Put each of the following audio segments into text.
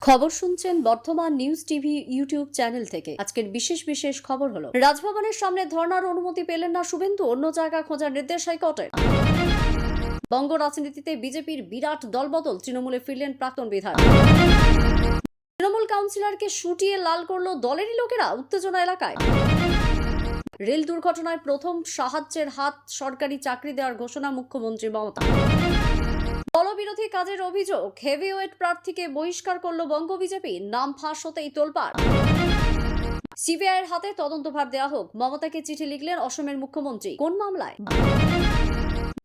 খবর শুনছেন বর্তমান নিউজ টিভি ইউটিউব চ্যানেল থেকে। আজকের বিশেষ খবর হলো, রাজভবনের সামনে ধর্নার অনুমতি পেলেন না শুভেন্দু, অন্য জায়গা খোঁজার নির্দেশ হাইকোর্টের। বঙ্গ রাজনীতিতে বিজেপির বিরাট দলবদল, তৃণমূলে ফিরলেন প্রাক্তন বিধায়ক। তৃণমূল কাউন্সিলরকে শুটিয়ে লাল করলো দলেরই লোকেরা, উত্তেজনা এলাকায়। রেল দুর্ঘটনায় প্রথম সাহায্যের হাত, সরকারি চাকরি দেওয়ার ঘোষণা মুখ্যমন্ত্রী মমতা। দলবিরোধী কাজের অভিযোগ, হেভিওয়েট প্রার্থীকে বহিষ্কার করল বঙ্গ বিজেপি, নাম ফাঁস হতেই তোলপাড়। সিবিআইয়ের হাতে তদন্তভার দেওয়া হোক, মমতাকে চিঠি লিখলেন অসমের মুখ্যমন্ত্রী। কোন মামলায়?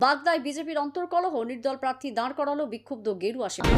বাগদায় বিজেপির অন্তর্কলহ, নির্দল প্রার্থী দাঁড় করালো বিক্ষুব্ধ গেরুয়া শিবির।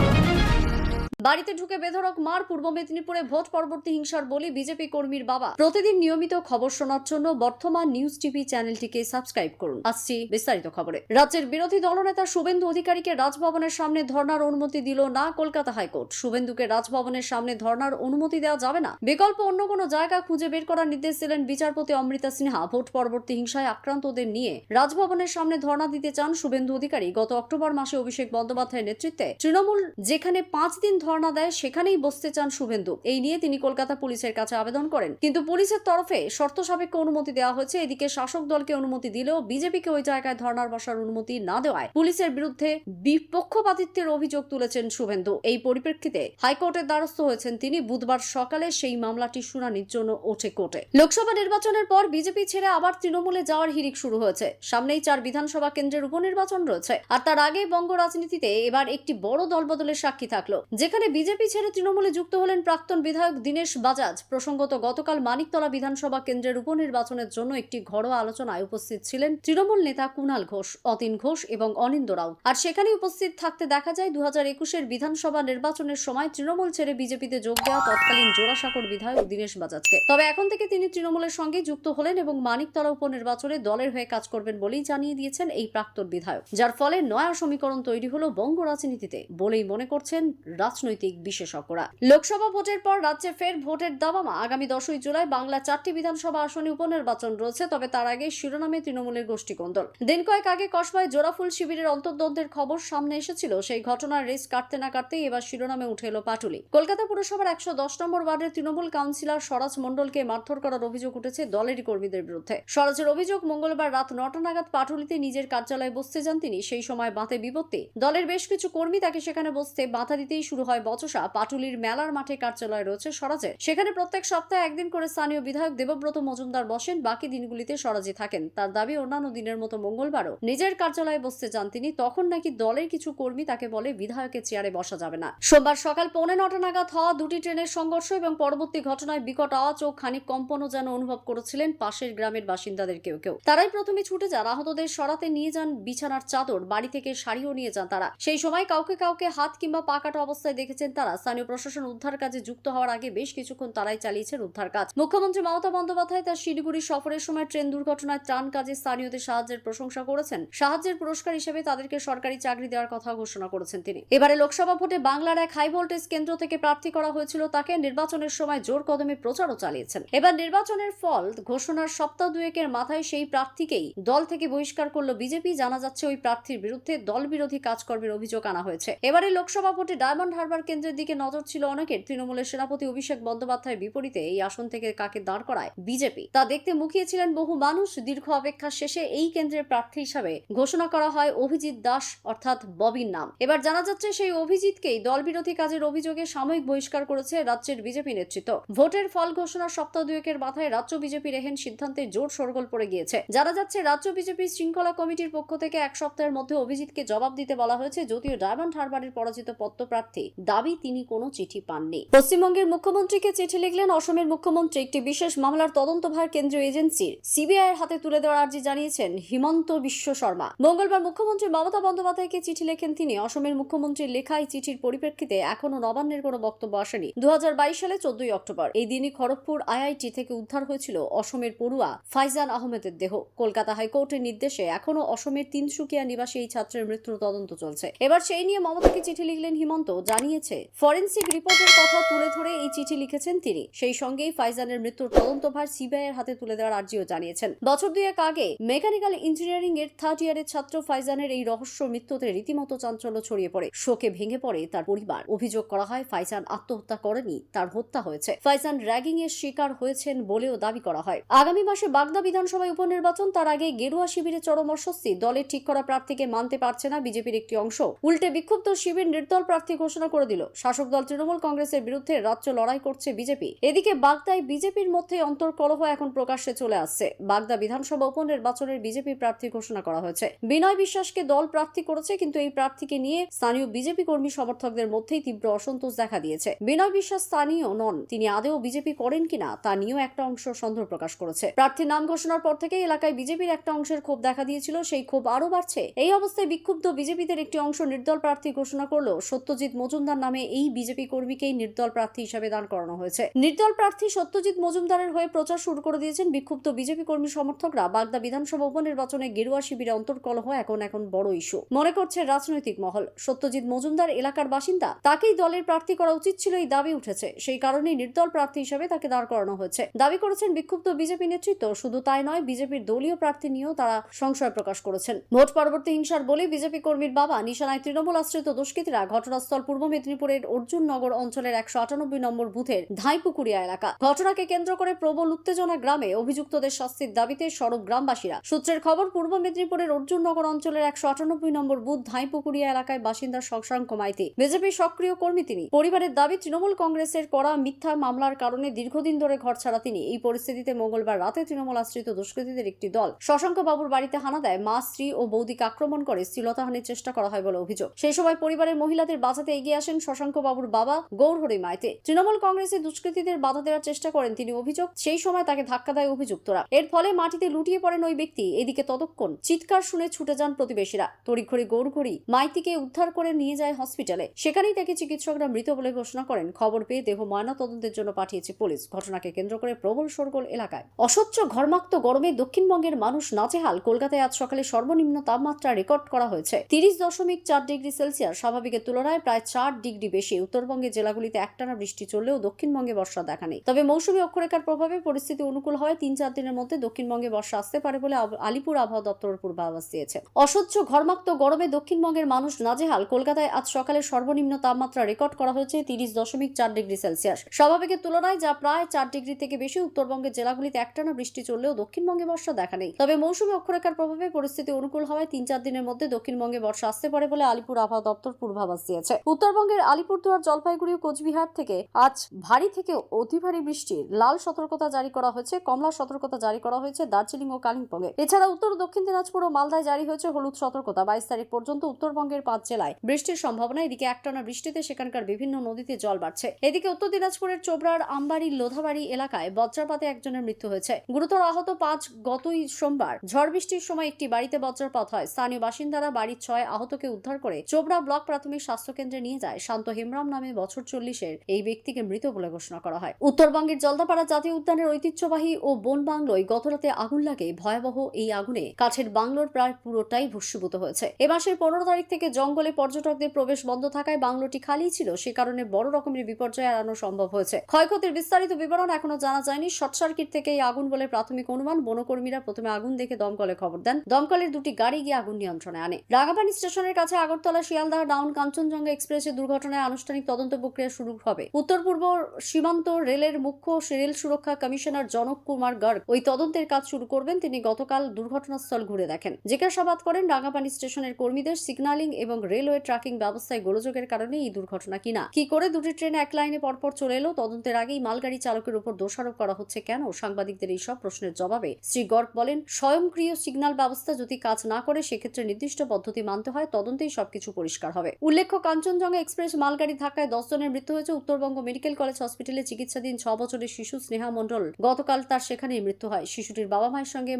বাড়িতে ঢুকে বেধড়ক মার, পূর্ব মেদিনীপুরে ভোট পরবর্তী হিংসার বলি বিজেপি কর্মীর বাবা। প্রতিদিন নিয়মিত খবর শোনার জন্য বর্তমান নিউজ টিভি চ্যানেলটিকে সাবস্ক্রাইব করুন। আসছি বিস্তারিত খবরে। রাজ্যের বিরোধী দলনেতা শুভেন্দু অধিকারীকে রাজভবনের সামনে ধর্নার অনুমতি দিল না কলকাতা হাইকোর্ট। শুভেন্দুকে রাজভবনের সামনে ধর্নার অনুমতি দেওয়া যাবে না, বিকল্প অন্য কোনো জায়গা খুঁজে বের করার নির্দেশ দিলেন বিচারপতি অমৃতা সিনহা। ভোট পরবর্তী হিংসায় আক্রান্তদের নিয়ে রাজভবনের সামনে ধর্না দিতে চান শুভেন্দু অধিকারী। গত অক্টোবর মাসে অভিষেক বন্দ্যোপাধ্যায়ের নেতৃত্বে তৃণমূল যেখানে 5 দিন ধর্না দেয়, সেখানেই বসতে চান শুভেন্দু। এই নিয়ে তিনি কলকাতা পুলিশের কাছে আবেদন করেন, কিন্তু পুলিশের তরফে শর্ত সাপেক্ষ অনুমতি দেওয়া হয়েছে। এদিকে শাসক দলকে অনুমতি দিলেও বিজেপিকে ওই জায়গায় ধর্নার বসার অনুমতি না দেওয়ায় পুলিশের বিরুদ্ধে বিপক্ষপাতিত্বের অভিযোগ তুলেছেন শুভেন্দু। এই পরিপ্রেক্ষিতে হাইকোর্টের দ্বারস্থ হয়েছেন তিনি। বুধবার সকালে সেই মামলাটি শুনানির জন্য ওঠে কোর্টে। লোকসভা নির্বাচনের পর বিজেপি ছেড়ে আবার তৃণমূলে যাওয়ার হিড়িক শুরু হয়েছে। সামনেই 4 বিধানসভা কেন্দ্রের উপনির্বাচন রয়েছে, আর তার আগে বঙ্গ রাজনীতিতে এবার একটি বড় দলবদলের সাক্ষী থাকলো, যেখানে বিজেপি ছেড়ে তৃণমূলে যুক্ত হলেন প্রাক্তন বিধায়ক দীনেশ বাজাজ। প্রসঙ্গত, গতকাল মানিকতলা বিধানসভা কেন্দ্রের উপনির্বাচনের জন্য একটি ঘরোয়া আলোচনায় উপস্থিত ছিলেন তৃণমূল নেতা কুণাল ঘোষ, অতীন ঘোষ এবং অনিন্দ্য রাউত। আর সেখানে উপস্থিত থাকতে দেখা যায় 2021-এর বিধানসভা নির্বাচনের সময় তৃণমূল ছেড়ে বিজেপিতে যোগ দেওয়া তৎকালীন জোড়াসাঁকোর বিধায়ক দীনেশ বাজাজকে। তবে এখন থেকে তিনি তৃণমূলের সঙ্গে যুক্ত হলেন এবং মানিকতলা উপনির্বাচনে দলের হয়ে কাজ করবেন বলেই জানিয়ে দিয়েছেন এই প্রাক্তন বিধায়ক, যার ফলে নয়া সমীকরণ তৈরি হলো বঙ্গ রাজনীতিতে বলেই মনে করছেন রাজনৈতিক বিশেষজ্ঞরা। লোকসভা ভোটের পর রাজ্যে ফের ভোটের দাবামা। আগামী 10ই জুলাই বাংলা 4টি বিধানসভা আসনে উপনির্বাচন রয়েছে, তবে তার আগে শিরোনামে তৃণমূলের গোষ্ঠী কোন্দল। দিন কয়েক আগে কসবায় জোড়াফুল শিবিরের অন্তর্দ্বন্দ্বের খবর সামনে এসেছিল। সেই ঘটনার রেস কাটতে না কাটতেই এবার শিরোনামে উঠে এলো পাটুলি। কলকাতা পুরসভার 110 নম্বর ওয়ার্ডের তৃণমূল কাউন্সিলর স্বরাজ মণ্ডলকে মারধর করার অভিযোগ উঠেছে দলেরই কর্মীদের বিরুদ্ধে। স্বরাজের অভিযোগ, মঙ্গলবার রাত 9টা নাগাদ পাটুলিতে নিজের কার্যালয়ে বসতে যান তিনি। সেই সময় বাঁধে বিপত্তি। দলের বেশ কিছু কর্মী তাকে সেখানে বসতে বাধা দিতেই শুরু হয় বচসা। পাটুলির মেলার মাঠে কার্যালয় রয়েছে স্বরাজের, সেখানে প্রত্যেক সপ্তাহে একদিন করে স্থানীয় বিধায়ক দেবব্রত মজুমদার বসেন, বাকি দিনগুলিতে স্বরাজই থাকেন। তার দাবি, অন্যান্য দিনের মতো মঙ্গলবারও নিজের কার্যালয়ে বসতে যান তিনি। তখন নাকি দলের কিছু কর্মী তাকে বলে বিধায়কের চেয়ারে বসা যাবে না। সোমবার সকাল 9:45 নাগাদ হওয়া 2টি ট্রেনের সংঘর্ষ এবং পরবর্তী ঘটনায় বিকট আওয়াজ ও খানিক কম্পনও যেন অনুভব করেছিলেন পাশের গ্রামের বাসিন্দাদের কেউ কেউ। তারাই প্রথমে ছুটে যান, আহতদের সরাতে নিয়ে যান বিছানার চাদর, বাড়ি থেকে শাড়িও নিয়ে যান তারা। সেই সময় কাউকে হাত কিংবা পা কাটা অবস্থায় দেখেছেন তারা। স্থানীয় প্রশাসন উদ্ধার কাজে যুক্ত হওয়ার আগে বেশ কিছুক্ষণ তারাই চালিয়েছেন উদ্ধার কাজ। মুখ্যমন্ত্রী মমতা বন্দ্যোপাধ্যায় তার শিলিগুড়ি সফরের সময় ট্রেন দুর্ঘটনায় ত্রাণ কাজে স্থানীয়দের সাহায্যের প্রশংসা করেছেন। সাহায্যের পুরস্কার হিসেবে তাদেরকে সরকারি চাকরি দেওয়ার কথা ঘোষণা করেছেন তিনি। এবারে লোকসভা ভোটে বাংলার এক হাই ভোল্টেজ কেন্দ্র থেকে প্রার্থী করা হয়েছিল তাকে। নির্বাচনের সময় জোর কদমে প্রচারও চালিয়েছেন। এবার নির্বাচনের ফল ঘোষণার সপ্তাহ দুয়েকের মাথায় সেই প্রার্থীকেই দল থেকে বহিষ্কার করল বিজেপি। জানা যাচ্ছে ওই প্রার্থীর বিরুদ্ধে দল বিরোধী কাজকর্মের অভিযোগ আনা হয়েছে। এবারে লোকসভা ভোটে ডায়মন্ড হারবার কেন্দ্রের দিকে নজর ছিল অনেকের। তৃণমূলের সেনাপতি অভিষেক বন্দ্যোপাধ্যায়ের বিপরীতে এই আসন থেকে কাকে দাঁড় করায় বিজেপি, তা দেখতে মুখিয়েছিলেন বহু মানুষ। দীর্ঘ অপেক্ষা শেষে এই কেন্দ্রের প্রার্থী হিসাবে ঘোষণা করা হয় অভিজিৎ দাস অর্থাৎ ববির নাম। এবার জানা যাচ্ছে সেই অভিজিৎকেই দল বিরোধী কাজের অভিযোগে সাময়িক বহিষ্কার করেছে রাজ্যের বিজেপি নেতৃত্ব। ভোটের ফল ঘোষণার সপ্তাহ দুয়েকের মাথায় রাজ্য বিজেপির এহেন সিদ্ধান্তে জোর শোরগোল পড়ে গিয়েছে। জানা যাচ্ছে রাজ্য বিজেপির শৃঙ্খলা কমিটির পক্ষ থেকে 1 সপ্তাহের মধ্যে অভিজিৎকে জবাব দিতে বলা হয়েছে। যদিও ডায়মন্ড হারবারের পরাজিত পত্রপ্রার্থী দাবি তিনি কোনো চিঠি পাননি। পশ্চিমবঙ্গের মুখ্যমন্ত্রীকে চিঠি লিখলেন অসমের মুখ্যমন্ত্রী। একটি বিশেষ মামলার তদন্তভার কেন্দ্রীয় এজেন্সির সিবিআইয়ের হাতে তুলে দেওয়ার আর্জি জানিয়েছেন হিমন্ত বিশ্ব শর্মা। মঙ্গলবার মুখ্যমন্ত্রী মমতা বন্দ্যোপাধ্যায়কে চিঠি লেখেন তিনি। অসমের মুখ্যমন্ত্রীর লেখা এই চিঠির পরিপ্রেক্ষিতে এখনো নবান্নের কোনো বক্তব্য আসেনি। 2022 সালে 14 অক্টোবর এই দিনই খড়গপুর আইআইটি থেকে উদ্ধার হয়েছিল অসমের পড়ুয়া ফাইজান আহমেদের দেহ। কলকাতা হাইকোর্টের নির্দেশে এখনো অসমের তিনসুকিয়া নিবাসী এই ছাত্রের মৃত্যুর তদন্ত চলছে। এবার সেই নিয়ে মমতাকে চিঠি লিখলেন হিমন্ত। জানিয়ে জানিয়েছে। ফরেনসিক রিপোর্টের কথা তুলে ধরে এই চিঠি লিখেছেন তিনি। সেই সঙ্গেই ফাইজানের মৃত্যুর তদন্তভার সিবিআইয়ের হাতে তুলে দেওয়ার আর্জিও জানিয়েছেন। বছর দুয়েক আগে মেকানিক্যাল ইঞ্জিনিয়ারিং এর 3rd ইয়ারের ছাত্র ফাইজানের এই রহস্য মৃত্যুতে রীতিমতো চাঞ্চল্য ছড়িয়ে পড়ে। শোকে ভেঙে পড়ে তার পরিবার। অভিযোগ করা হয় ফাইজান আত্মহত্যা করেনি, তার হত্যা হয়েছে। ফাইজান র্যাগিং এর শিকার হয়েছেন বলেও দাবি করা হয়। আগামী মাসে বাগদা বিধানসভায় উপনির্বাচন, তার আগে গেরুয়া শিবিরে চরম অস্বস্তি। দলের ঠিক করা প্রার্থীকে মানতে পারছে না বিজেপির একটি অংশ। উল্টে বিক্ষুব্ধ শিবির নির্দল প্রার্থী ঘোষণা করে দিল। শাসক দল তৃণমূল কংগ্রেসের বিরুদ্ধে রাজ্য লড়াই করছে বিজেপি। এদিকে বাগদায় বিজেপির মধ্যে অন্তর্কলহ এখন প্রকাশ্যে চলে আসছে। বাগদা বিধানসভা উপনির্বাচনের বিজেপি প্রার্থী ঘোষণা করা হয়েছে। বিনয় বিশ্বাসকে দল প্রার্থী করেছে, কিন্তু এই প্রার্থীকে নিয়ে স্থানীয় বিজেপি কর্মী সমর্থকদের মধ্যেই তীব্র অসন্তোষ দেখা দিয়েছে। বিনয় বিশ্বাস স্থানীয় নন, তিনি আদৌ বিজেপি করেন কিনা তা নিয়েও একটা অংশ সন্দেহ প্রকাশ করেছে। প্রার্থীর নাম ঘোষণার পর থেকে এলাকায় বিজেপির একটা অংশের ক্ষোভ দেখা দিয়েছিল, সেই ক্ষোভ আরো বাড়ছে। এই অবস্থায় বিক্ষুব্ধ বিজেপিদের একটি অংশ নির্দল প্রার্থী ঘোষণা করলো। সত্যজিৎ মজুমদার নামে এই বিজেপি কর্মীকেই নির্দল প্রার্থী হিসেবে দান করানো হয়েছে। নির্দল প্রার্থী সত্যজিৎ মজুমদারের হয়ে প্রচার শুরু করে দিয়েছেন বিক্ষুব্ধ বিজেপি কর্মী সমর্থকরা। বাগদা বিধানসভা উপনির্বাচনে গেরুয়া শিবিরে অন্তর্কলহ এখন বড় ইস্যু মনে করছে রাজনৈতিক মহল। সত্যজিৎ মজুমদার এলাকার বাসিন্দা, তাকেই দলের প্রার্থী করা উচিত ছিল, এই দাবি উঠেছে। সেই কারণেই নির্দল প্রার্থী হিসেবে তাকে দাঁড় করানো হয়েছে দাবি করেছেন বিক্ষুব্ধ বিজেপি নেতৃত্ব। শুধু তাই নয়, বিজেপির দলীয় প্রার্থী নিয়েও তারা সংশয় প্রকাশ করেছেন। ভোট পরবর্তী হিংসার বলে বিজেপি কর্মীর বাবা নিশানায় তৃণমূল আশ্রিত দুষ্কৃতীরা। ঘটনাস্থল পূর্ব মেদিনীপুরের অর্জুননগর অঞ্চলের 198 নম্বর বুথের ধাইপুকুরিয়া এলাকা। ঘটনাকে কেন্দ্র করে প্রবল উত্তেজনা গ্রামে। অভিযুক্তদের শাস্তির দাবিতে সরব গ্রামবাসীরা। সূত্রের খবর, পূর্ব মেদিনীপুরের অর্জুননগর অঞ্চলের 198 নম্বর বুথ ধাইপুকুরিয়া এলাকায় বাসিন্দা শশাঙ্ক মাইতি বিজেপির সক্রিয় কর্মী। তিনি পরিবারের দাবি, তৃণমূল কংগ্রেসের করা মিথ্যা মামলার কারণে দীর্ঘদিন ধরে ঘর ছাড়া তিনি। এই পরিস্থিতিতে মঙ্গলবার রাতে তৃণমূল আশ্রিত দুষ্কৃতীদের একটি দল শশাঙ্ক বাবুর বাড়িতে হানা দেয়। মা, স্ত্রী ও বৌদিকে আক্রমণ করে শ্লীলতাহানির চেষ্টা করা হয় বলে অভিযোগ। সেই সময় পরিবারের মহিলাদের বাঁচাতে এগিয়ে আসেন শশাঙ্ক বাবুর বাবা গৌরহরি মাইতি। তৃণমূল কংগ্রেসের দুষ্কৃতীদের বাধা দেওয়ার চেষ্টা করেন তিনি। অভিযোগ, সেই সময় তাকে ধাক্কা দেয় অভিযুক্তরা। এর ফলে মাটিতে লুটিয়ে পড়েন ওই ব্যক্তি। এদিকে ততক্ষণ চিৎকার শুনে ছুটে যান প্রতিবেশীরা। তড়িঘড়ি গৌরহরি মাইতিকে উদ্ধার করে নিয়ে যায় হসপিটালে। সেখানেই তাকে চিকিৎসকরা মৃত বলে ঘোষণা করেন। খবর পেয়ে দেহ ময়না তদন্তের জন্য পাঠিয়েছে পুলিশ। ঘটনাকে কেন্দ্র করে প্রবল শোরগোল এলাকায়। অসহ্য ঘর্মাক্ত গরমে দক্ষিণবঙ্গের মানুষ নাজেহাল। কলকাতায় আজ সকালে সর্বনিম্ন তাপমাত্রা রেকর্ড করা হয়েছে 30.4 ডিগ্রি সেলসিয়াস। স্বাভাবিকের তুলনায় প্রায় 4 ডিগ্রি বেশি। উত্তরবঙ্গের জেলাগুলিতে একটানা বৃষ্টি চললেও দক্ষিণবঙ্গে বর্ষা দেখা নেই। তবে মৌসুমী অক্ষরেখার প্রভাবে পরিস্থিতি অনুকূল হয়। 3-4 দিনের মধ্যে দক্ষিণবঙ্গে বর্ষা আসতে পারে বলে আলিপুর আবহাওয়া দপ্তরের পূর্বাভাস দিয়েছে। অসহ্য ঘর্মাক্ত গরমে দক্ষিণবঙ্গের মানুষ নাজেহাল। কলকাতায় আজ সকালে সর্বনিম্ন তাপমাত্রা রেকর্ড করা হয়েছে 30.4 ডিগ্রি সেলসিয়াস। স্বাভাবিকের তুলনায় যা প্রায় 4 ডিগ্রি থেকে বেশি। উত্তরবঙ্গের জেলাগুলিতে একটানা বৃষ্টি চললেও দক্ষিণবঙ্গে বর্ষা দেখা নেই। তবে মৌসুমী অক্ষরেখার প্রভাবে পরিস্থিতি অনুকূল হওয়ায় 3-4 দিনের মধ্যে দক্ষিণবঙ্গে বর্ষা আসতে পারে বলে আলিপুর আবহাওয়া দপ্তর পূর্বাভাস দিয়েছে। উত্তরবঙ্গের আলিপুরদুয়ার, জলপাইগুড়ি ও কোচবিহার থেকে আজ ভারী থেকে অতি ভারী বৃষ্টির লাল সতর্কতা জারি করা হয়েছে। কমলা সতর্কতা জারি করা হয়েছে দার্জিলিং ও কালিম্পংয়ে। এছাড়া উত্তর ও দক্ষিণ দিনাজপুর ও মালদায় জারি হয়েছে হলুদ সতর্কতা। 22 তারিখ পর্যন্ত উত্তরবঙ্গের 5 জেলায় বৃষ্টির সম্ভাবনা। এদিকে একটানা বৃষ্টিতে সেখানকার বিভিন্ন নদীতে জল বাড়ছে। এদিকে উত্তর দিনাজপুরের চোপড়ার আমবাড়ি লোধাবাড়ি এলাকায় বজ্রপাতে একজনের মৃত্যু হয়েছে। গুরুতর আহত 5। গতই সোমবার ঝড় বৃষ্টির সময় একটি বাড়িতে বজ্রপাত হয়। স্থানীয় বাসিন্দারা বাড়ির 6 আহতকে উদ্ধার করে চোপড়া ব্লক প্রাথমিক স্বাস্থ্য কেন্দ্রে নিয়ে যায়। শান্ত হেমরাম নামে বছর 40-এর এই ব্যক্তিকে মৃত বলে ঘোষণা করা হয়। উত্তরবঙ্গের জলদাপাড়া জাতীয় উদ্যানের ঐতিহ্যবাহী ও বন বাংলোয় গতরাতে আগুন লাগে। ভয়াবহ এই আগুনে কাঠের বাংলোর প্রায় পুরোটাই ভস্মীভূত হয়েছে। এ মাসের 15 তারিখ থেকে জঙ্গলে পর্যটকদের প্রবেশ বন্ধ থাকায় বাংলোটি খালি ছিল। সে কারণে বড় রকমের বিপর্যয় এড়ানো সম্ভব হয়েছে। ক্ষয়ক্ষতির বিস্তারিত বিবরণ এখনো জানা যায়নি। শর্ট সার্কিট থেকে এই আগুন বলে প্রাথমিক অনুমান। বনকর্মীরা প্রথমে আগুন দেখে দমকলে খবর দেন। দমকলের 2টি গাড়ি গিয়ে আগুন নিয়ন্ত্রণে আনে। রাঙাপানি স্টেশনের কাছে আগরতলা শিয়ালদহ ডাউন কাঞ্চনজঙ্ঘা এক্সপ্রেসের দুর্ঘটনায় আনুষ্ঠানিক তদন্ত প্রক্রিয়া শুরু হবে। উত্তর পূর্ব সীমান্ত রেলের মুখ্য রেল সুরক্ষা কমিশনার জনক কুমার গর্গ ওই তদন্তের কাজ শুরু করবেন। তিনি গতকাল দুর্ঘটনাস্থল ঘুরে দেখেন, জিজ্ঞাসাবাদ করেন রাঙাপানি স্টেশনের কর্মীদের। সিগন্যালিং এবং রেলওয়ে ট্র্যাকিং ব্যবস্থায় গোলযোগের কারণে এই দুর্ঘটনা কিনা, কি করে দুটি ট্রেন এক লাইনে পরপর চলে এলো, তদন্তের আগেই মালগাড়ি চালকের উপর দোষারোপ করা হচ্ছে কেন? সাংবাদিকদের এই সব প্রশ্নের জবাবে শ্রী গর্গ বলেন, স্বয়ংক্রিয় সিগন্যাল ব্যবস্থা যদি কাজ না করে সেক্ষেত্রে নির্দিষ্ট পদ্ধতি মানতে হয়। তদন্তেই সবকিছু পরিষ্কার হবে। উল্লেখ্য, কাঞ্চনজঙ্ঘা এক্সপ্রেস মালগাড়ি ধাক্কায় 10 জনের মৃত্যু হয়েছে। উত্তরবঙ্গ মেডিকেল কলেজ হসপিটালে চিকিৎসাধীন 6 বছরের শিশু স্নেহা মণ্ডল গতকাল তার সেখানেই মৃত্যু হয়। শিশুটির বাবা মায়ের সঙ্গে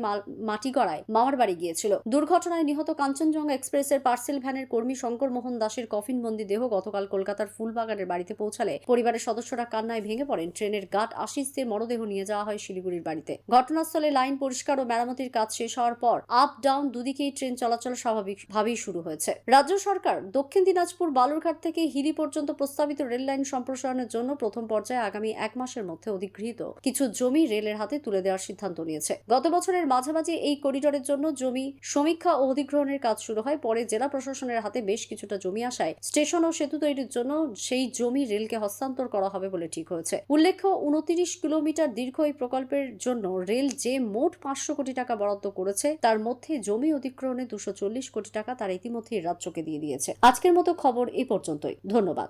মাটিগড়ায় মামার বাড়ি গিয়েছিল। দুর্ঘটনায় নিহত কাঞ্চনজঙ্ঘা এক্সপ্রেসের পার্সেল ভ্যানের কর্মী শঙ্কর মোহন দাসের কফিনবন্দি দেহ গতকাল কলকাতার ফুলবাগানের বাড়িতে পৌঁছালে পরিবারের সদস্যরা কান্নায় ভেঙে পড়েন। ট্রেনের গার্ড আশিস দে মরদেহ নিয়ে যাওয়া হয় শিলিগুড়ির বাড়িতে। ঘটনাস্থলে লাইন পরিষ্কার ও মেরামতির কাজ শেষ হওয়ার পর আপ ডাউন দুদিকেই ট্রেন চলাচল স্বাভাবিকভাবেই শুরু হয়েছে। রাজ্য সরকার দক্ষিণ দিনাজপুর বালুরঘাট থেকে থেকে হিলি পর্যন্ত প্রস্তাবিত রেল লাইন সম্প্রসারণের জন্য প্রথম পর্যায়ে আগামী 1 মাসের মধ্যে অধিগৃহীত কিছু জমি রেলের হাতে তুলে দেওয়ার সিদ্ধান্ত নিয়েছে। গত বছরের মাঝামাঝি এই করিডোরের জন্য জমি সমীক্ষা ও অধিগ্রহণের কাজ শুরু হয়। পরে জেলা প্রশাসনের হাতে বেশ কিছুটা জমি আসায় স্টেশন ও সেতু তৈরির জন্য সেই জমি রেলকে হস্তান্তর করা হবে বলে ঠিক হয়েছে। উল্লেখ্য, 29 কিলোমিটার দীর্ঘ এই প্রকল্পের জন্য রেল যে মোট 500 কোটি টাকা বরাদ্দ করেছে তার মধ্যে জমি অধিগ্রহণে 240 কোটি টাকা তার ইতিমধ্যেই রাজ্যকে দিয়ে দিয়েছে। আজকের মতো খবর এ পর্যন্তই। ধন্যবাদ।